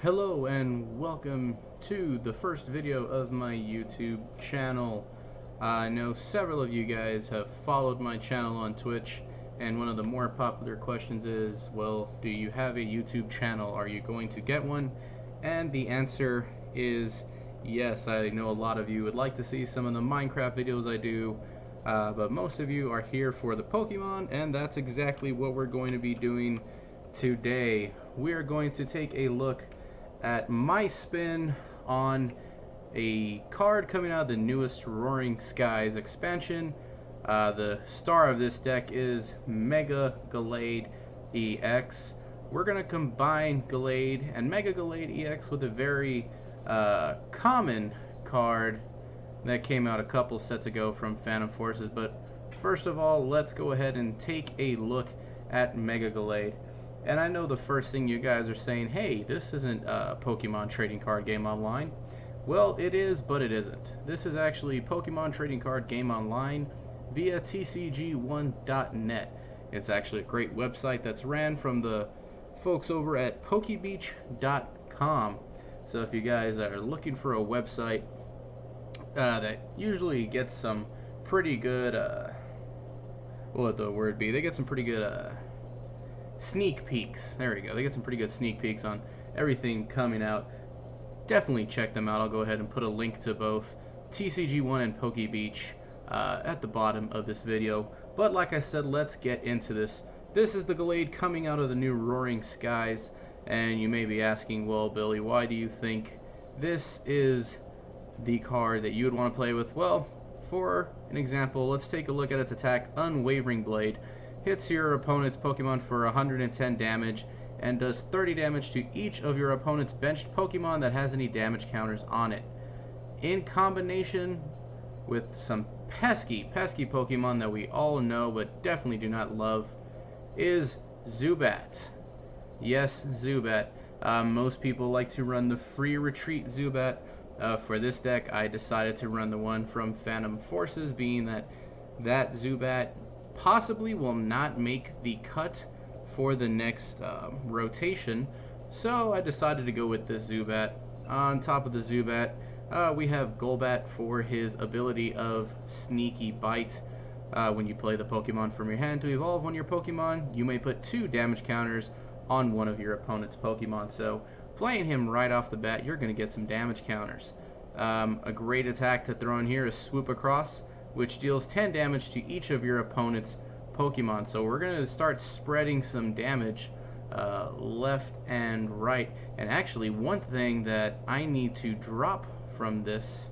Hello and welcome to the first video of my YouTube channel. I know several of you guys have followed my channel on Twitch, and one of the more popular questions is, well, do you have a YouTube channel? Are you going to get one? And the answer is yes. I know a lot of you would like to see some of the Minecraft videos I do, but most of you are here for the Pokemon, and that's exactly what we're going to be doing today. We are going to take a look at my spin on a card coming out of the newest Roaring Skies expansion. The star of this deck is Mega Gallade EX. We're going to combine Gallade and Mega Gallade EX with a very common card that came out a couple sets ago from Phantom Forces. But first of all, let's go ahead and take a look at Mega Gallade. And I know the first thing you guys are saying, hey, this isn't a Pokemon trading card game online. Well, it is, but it isn't. This is actually Pokemon trading card game online via TCG1.net. It's actually a great website that's ran from the folks over at Pokebeach.com. So if you guys are looking for a website that usually gets some pretty good, what would the word be? They get some pretty good, sneak peeks. There we go. They get some pretty good sneak peeks on everything coming out. Definitely check them out. I'll go ahead and put a link to both TCG1 and Pokebeach at the bottom of this video. But like I said, let's get into this. This is the Gallade coming out of the new Roaring Skies. And you may be asking, well, Billy, why do you think this is the card that you would want to play with? Well, for an example, let's take a look at its attack. Unwavering Blade hits your opponent's Pokemon for 110 damage and does 30 damage to each of your opponent's benched Pokemon that has any damage counters on it. In combination with some pesky Pokemon that we all know but definitely do not love is Zubat. Yes, Zubat. Most people like to run the free retreat Zubat. For this deck, I decided to run the one from Phantom Forces, being that Zubat possibly will not make the cut for the next rotation, so I decided to go with this Zubat. On top of the Zubat, we have Golbat for his ability of Sneaky Bite. When you play the Pokemon from your hand to evolve one of your Pokemon, you may put 2 damage counters on one of your opponent's Pokemon, so playing him right off the bat, you're going to get some damage counters. A great attack to throw in here is Swoop Across, which deals 10 damage to each of your opponent's Pokemon. So we're going to start spreading some damage left and right. And actually, one thing that I need to drop from this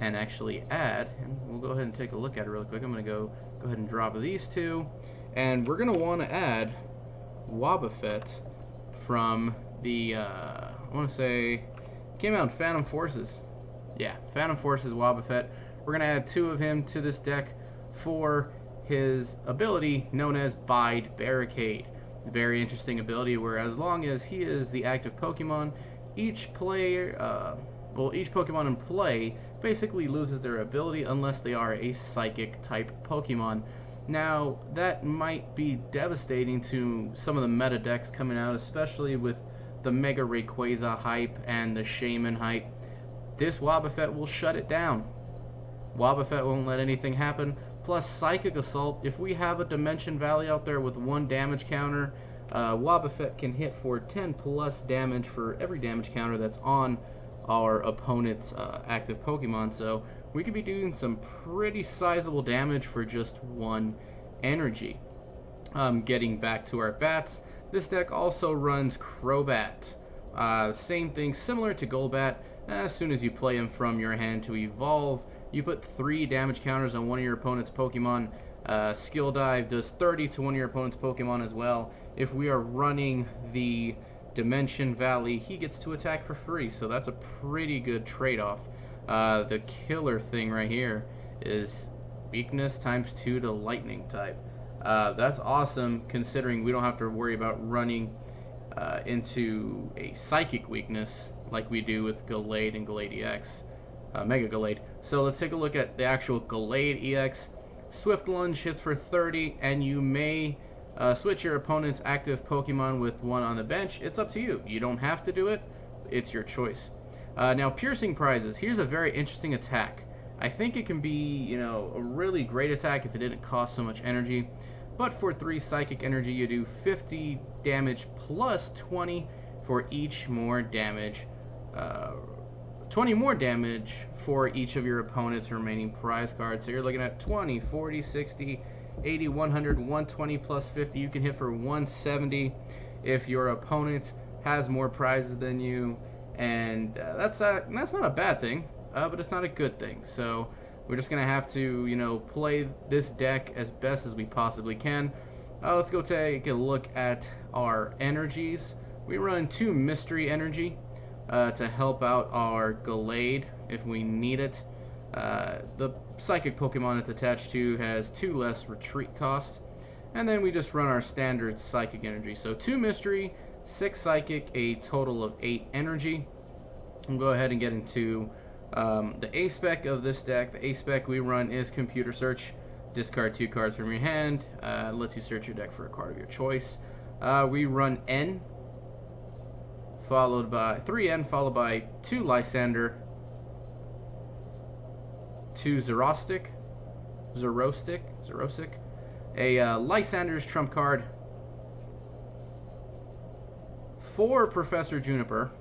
and actually add, and we'll go ahead and take a look at it real quick. I'm going to go ahead and drop these two. And we're going to want to add Wobbuffet from the, I want to say, came out in Phantom Forces. Yeah, Phantom Forces Wobbuffet. We're going to add 2 of him to this deck for his ability known as Bide Barricade. Very interesting ability where as long as he is the active Pokemon, each Pokemon in play basically loses their ability unless they are a Psychic type Pokemon. Now, that might be devastating to some of the meta decks coming out, especially with the Mega Rayquaza hype and the Shaman hype. This Wobbuffet will shut it down. Wobbuffet won't let anything happen. Plus Psychic Assault. If we have a Dimension Valley out there with 1 damage counter, Wobbuffet can hit for 10 plus damage for every damage counter that's on our opponent's active Pokemon. So we could be doing some pretty sizable damage for just 1 energy. Getting back to our bats, this deck also runs Crobat. Same thing, similar to Golbat. As soon as you play him from your hand to evolve, you put 3 damage counters on one of your opponent's Pokemon. Skill Dive does 30 to one of your opponent's Pokemon as well. If we are running the Dimension Valley, he gets to attack for free, so that's a pretty good trade-off. The killer thing right here is weakness times 2 to Lightning type. That's awesome considering we don't have to worry about running into a Psychic weakness like we do with Gallade and Gallade EX. Mega Gallade. So let's take a look at the actual Gallade EX. Swift Lunge hits for 30, and you may switch your opponent's active Pokemon with one on the bench. It's up to you. You don't have to do it, it's your choice. Now, piercing prizes. Here's a very interesting attack. I think it can be, you know, a really great attack if it didn't cost so much energy. But for 3 psychic energy, you do 50 damage plus 20 for each more damage. 20 more damage for each of your opponent's remaining prize cards. So you're looking at 20, 40, 60, 80, 100, 120 plus 50. You can hit for 170 if your opponent has more prizes than you. And that's not a bad thing, but it's not a good thing. So we're just going to have to, you know, play this deck as best as we possibly can. Let's go take a look at our energies. We run 2 mystery energy to help out our Gallade if we need it. The psychic Pokemon it's attached to has 2 less retreat cost. And then we just run our standard psychic energy. So 2 mystery, 6 psychic, a total of 8 energy. We'll go ahead and get into the A spec of this deck. The A spec we run is computer search. Discard 2 cards from your hand. Lets you search your deck for a card of your choice. We run N, followed by 3N, followed by 2 Lysander, 2 Xerostic, a Lysander's trump card, 4 Professor Juniper,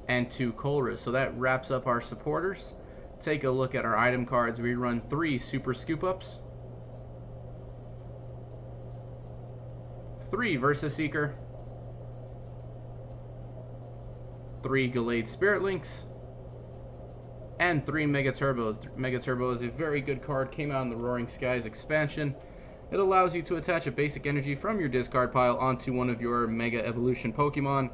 and 2 Colress. So that wraps up our supporters. Take a look at our item cards. We run 3 Super Scoop Ups, 3 Versus Seeker, 3 Gallade Spirit Links, and 3 Mega Turbos. Mega Turbo is a very good card, came out in the Roaring Skies expansion. It allows you to attach a basic energy from your discard pile onto one of your Mega Evolution Pokemon,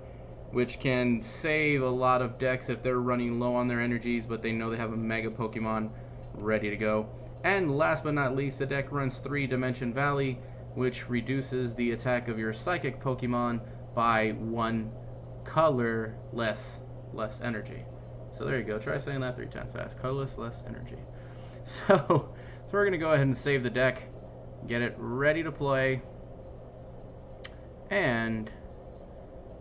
which can save a lot of decks if they're running low on their energies, but they know they have a Mega Pokemon ready to go. And last but not least, the deck runs 3 Dimension Valley, which reduces the attack of your Psychic Pokemon by 1 color less energy. So there you go. Try saying that 3 times fast. Colorless, less energy. So we're going to go ahead and save the deck, get it ready to play. And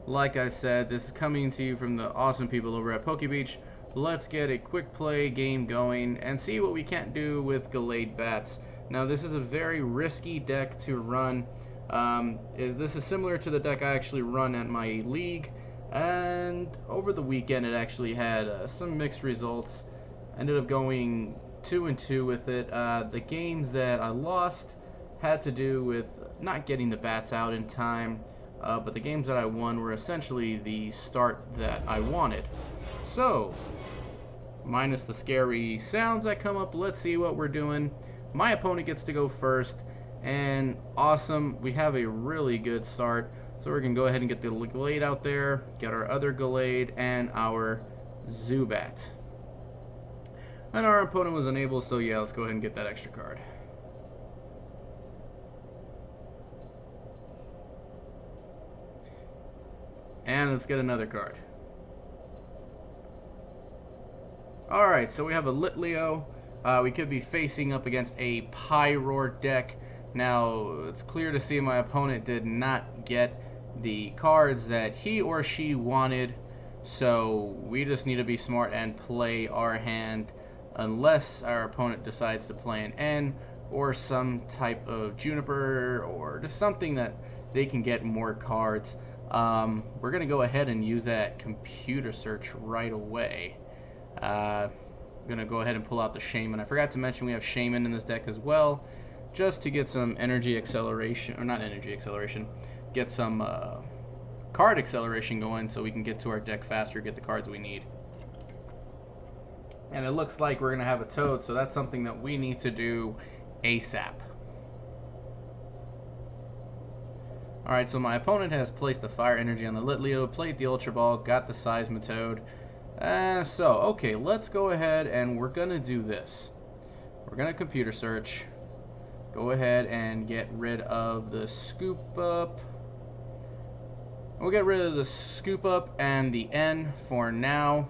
like I said, this is coming to you from the awesome people over at Pokebeach. Let's get a quick play game going and see what we can't do with Gallade Bats. Now, this is a very risky deck to run. This is similar to the deck I actually run at my league. And over the weekend, it actually had some mixed results. Ended up going 2-2 with it. The games that I lost had to do with not getting the bats out in time. But the games that I won were essentially the start that I wanted. So, minus the scary sounds that come up, let's see what we're doing. My opponent gets to go first. And awesome, we have a really good start. So we're going to go ahead and get the Gallade out there, get our other Gallade, and our Zubat. And our opponent was unable, so yeah, let's go ahead and get that extra card. And let's get another card. Alright, so we have a Litleo. We could be facing up against a Pyroar deck. Now, it's clear to see my opponent did not get the cards that he or she wanted, so we just need to be smart and play our hand unless our opponent decides to play an N or some type of Juniper or just something that they can get more cards. We're going to go ahead and use that computer search right away. I'm going to go ahead and pull out the Shaman. I forgot to mention we have Shaman in this deck as well, just to get some energy acceleration, or not energy acceleration, get some card acceleration going so we can get to our deck faster, get the cards we need. And it looks like we're going to have a Toad, so that's something that we need to do ASAP. Alright, so my opponent has placed the Fire Energy on the Litleo, played the Ultra Ball, got the Seismitoad. Okay, let's go ahead and we're going to do this. We're going to computer search. Go ahead and get rid of the Scoop Up. We'll get rid of the Scoop Up and the N for now.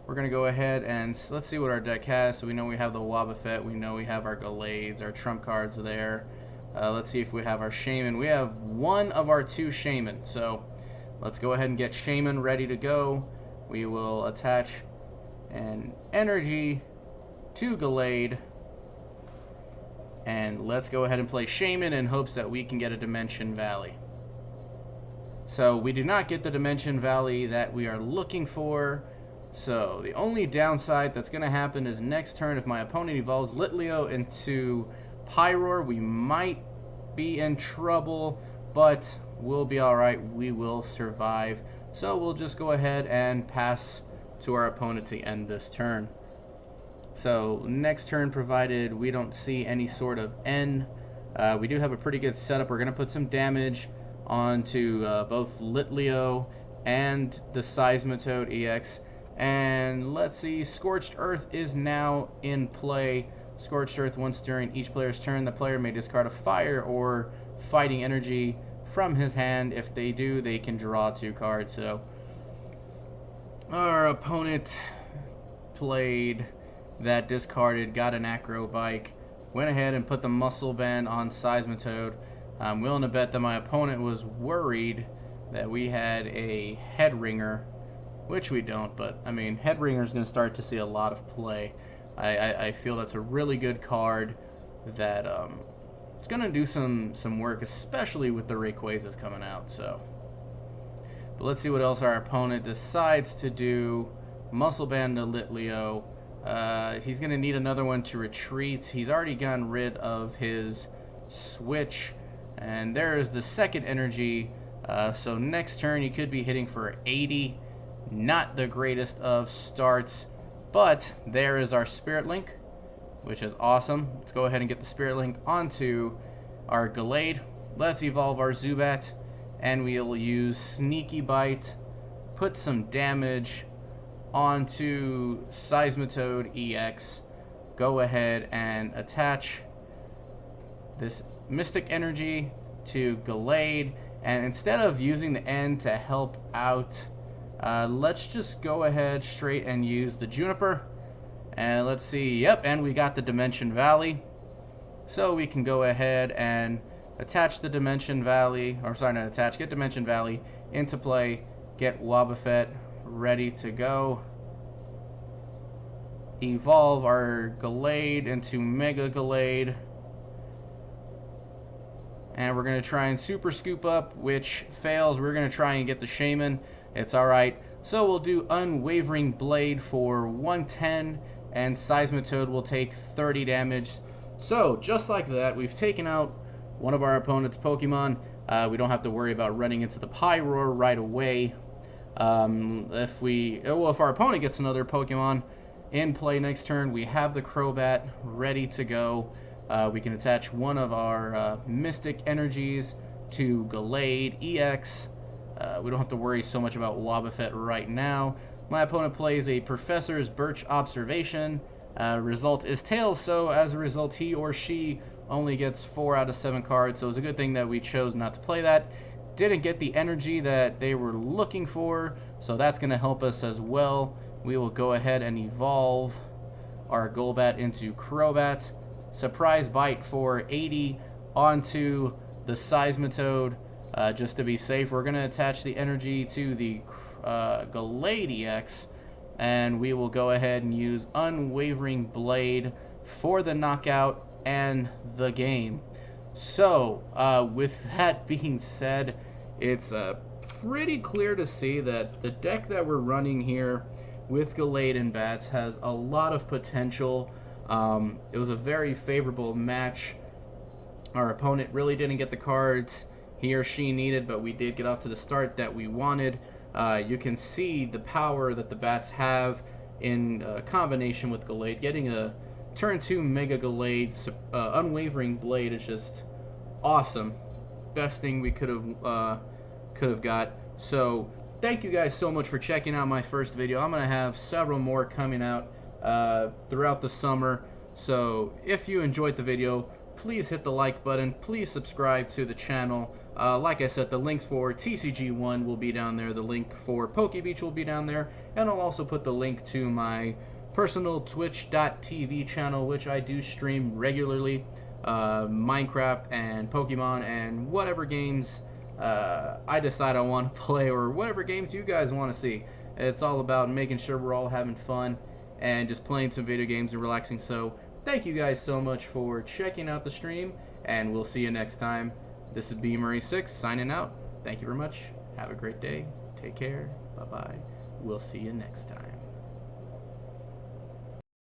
We're going to go ahead and let's see what our deck has. So we know we have the Wobbuffet. We know we have our Gallades, our trump cards there. Let's see if we have our Shaman. We have one of our 2 Shaman. So let's go ahead and get Shaman ready to go. We will attach an energy to Gallade, and let's go ahead and play Shaman in hopes that we can get a Dimension Valley. So we do not get the Dimension Valley that we are looking for. So the only downside that's going to happen is next turn, if my opponent evolves Litleo into Pyroar, we might be in trouble, but we'll be alright. We will survive. So we'll just go ahead and pass to our opponent to end this turn. So next turn, provided we don't see any sort of N, we do have a pretty good setup. We're going to put some damage onto both Litleo and the Seismitoad EX. And let's see, Scorched Earth is now in play. Scorched Earth, once during each player's turn, the player may discard a fire or fighting energy from his hand. If they do, they can draw 2 cards. So our opponent played that, discarded, got an Acro Bike, went ahead and put the Muscle Band on Seismitoad. I'm willing to bet that my opponent was worried that we had a Head Ringer, which we don't, but I mean, Head Ringer is going to start to see a lot of play. I feel that's a really good card that it's going to do some work, especially with the Rayquazas coming out. So, but let's see what else our opponent decides to do. Muscle Band to Litleo. He's going to need another one to retreat. He's already gotten rid of his Switch, and there is the second energy. So next turn, you could be hitting for 80. Not the greatest of starts, but there is our Spirit Link, which is awesome. Let's go ahead and get the Spirit Link onto our Gallade. Let's evolve our Zubat, and we'll use Sneaky Bite, put some damage onto Seismitoad EX. Go ahead and attach this Mystic Energy to Gallade, and instead of using the N to help out, let's just go ahead straight and use the Juniper. And let's see, yep, and we got the Dimension Valley. So we can go ahead and attach the Dimension Valley, or sorry, not attach, get Dimension Valley into play, get Wobbuffet ready to go. Evolve our Gallade into Mega Gallade. And we're going to try and Super Scoop Up, which fails. We're going to try and get the Shaman. It's alright. So we'll do Unwavering Blade for 110, and Seismitoad will take 30 damage. So, just like that, we've taken out one of our opponent's Pokemon. We don't have to worry about running into the Pyroar right away. If our opponent gets another Pokemon in play next turn, we have the Crobat ready to go. We can attach one of our Mystic Energies to Gallade EX. We don't have to worry so much about Wobbuffet right now. My opponent plays a Professor's Birch Observation. Result is Tails, so as a result, he or she only gets 4 out of 7 cards, so it's a good thing that we chose not to play that. Didn't get the energy that they were looking for, so that's going to help us as well. We will go ahead and evolve our Golbat into Crobat. Surprise Bite for 80 onto the Seismitoad. Just to be safe, we're going to attach the energy to the Gallade EX, and we will go ahead and use Unwavering Blade for the knockout and the game. So, with that being said, it's pretty clear to see that the deck that we're running here with Gallade and Bats has a lot of potential. It was a very favorable match. Our opponent really didn't get the cards he or she needed, but we did get off to the start that we wanted. You can see the power that the Bats have in combination with Gallade. Getting a turn 2 Mega Gallade Unwavering Blade is just awesome. Best thing we could have got. So thank you guys so much for checking out my first video. I'm gonna have several more coming out throughout the summer. So if you enjoyed the video, please hit the like button. Please subscribe to the channel. Like I said, the links for TCG1 will be down there. The link for PokeBeach will be down there. And I'll also put the link to my personal twitch.tv channel, which I do stream regularly. Minecraft and Pokemon and whatever games I decide I want to play, or whatever games you guys want to see. It's all about making sure we're all having fun and just playing some video games and relaxing. So thank you guys so much for checking out the stream, and we'll see you next time. This is BMurray6 signing out. Thank you very much. Have a great day. Take care. Bye-bye. We'll see you next time.